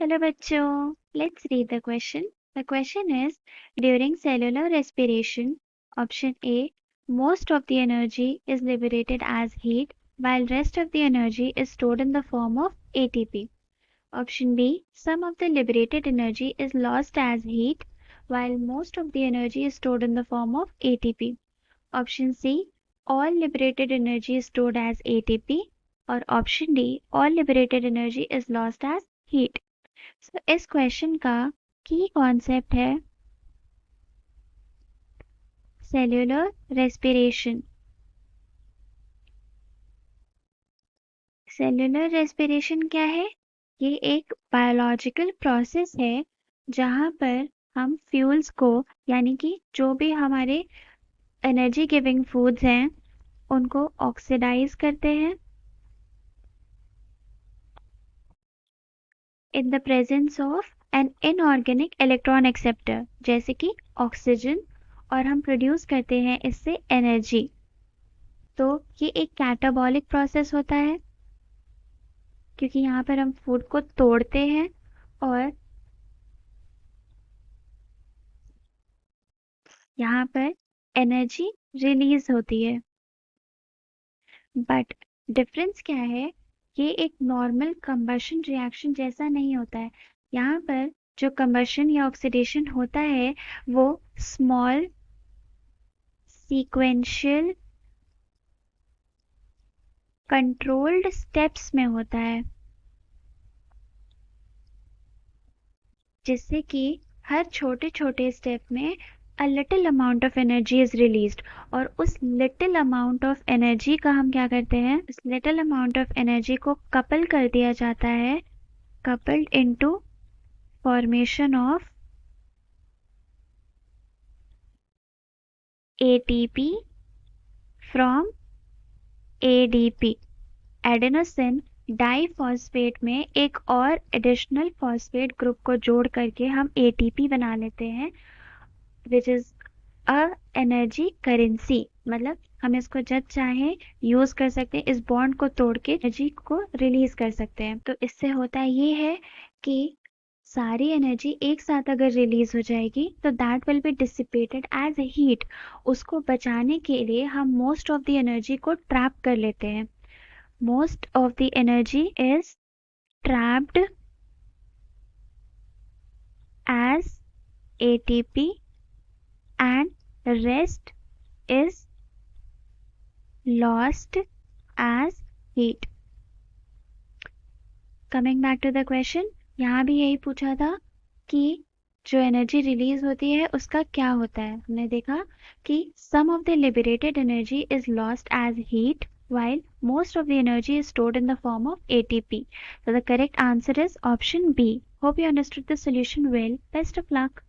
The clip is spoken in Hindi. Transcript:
Hello bachcho, let's read the question. The question is, during cellular respiration, option A, most of the energy is liberated as heat while rest of the energy is stored in the form of ATP. Option B, some of the liberated energy is lost as heat while most of the energy is stored in the form of ATP. Option C, all liberated energy is stored as ATP, और option D, all liberated energy is lost as heat. So, इस क्वेश्चन का की कॉन्सेप्ट है सेल्यूलर रेस्पिरेशन। सेल्यूलर रेस्पिरेशन क्या है? ये एक बायोलॉजिकल प्रोसेस है जहाँ पर हम फ्यूल्स को यानी कि जो भी हमारे एनर्जी गिविंग फूड्स हैं उनको ऑक्सीडाइज करते हैं in the presence of an inorganic electron acceptor जैसे कि ऑक्सीजन, और हम प्रोड्यूस करते हैं इससे एनर्जी। तो ये एक कैटाबॉलिक प्रोसेस होता है क्योंकि यहाँ पर हम फूड को तोड़ते हैं और यहाँ पर एनर्जी रिलीज होती है। बट डिफरेंस क्या है? ये एक नॉर्मल कंबशन रिएक्शन जैसा नहीं होता है। यहाँ पर जो कंबशन या ऑक्सीडेशन होता है वो स्मॉल सीक्वेंशियल कंट्रोल्ड स्टेप्स में होता है जिससे कि हर छोटे छोटे स्टेप में a little amount of energy is released, और उस लिटिल अमाउंट ऑफ एनर्जी का हम क्या करते हैं, उस लिटिल अमाउंट ऑफ एनर्जी को कपल कर दिया जाता है, coupled into formation of ATP from ADP, adenosine diphosphate में एक और एडिशनल फॉस्फेट ग्रुप को जोड़ करके हम एटीपी बना लेते हैं which is a energy currency. मतलब हम इसको जब चाहे यूज कर सकते हैं, इस बॉन्ड को तोड़ के एनर्जी को रिलीज कर सकते हैं। तो इससे होता ये है कि सारी एनर्जी एक साथ अगर रिलीज हो जाएगी तो that will be dissipated as a heat. उसको बचाने के लिए हम मोस्ट ऑफ द एनर्जी को ट्रैप कर लेते हैं। Most of the energy is trapped as ATP and rest is lost as heat. Coming back to the question, यहाँ भी यही पूछा था कि जो एनर्जी रिलीज होती है उसका क्या होता है। हमने देखा कि some of the liberated energy is lost as heat while most of the energy is stored in the form of ATP. So the correct answer is option B. Hope you understood the solution well. Best of luck.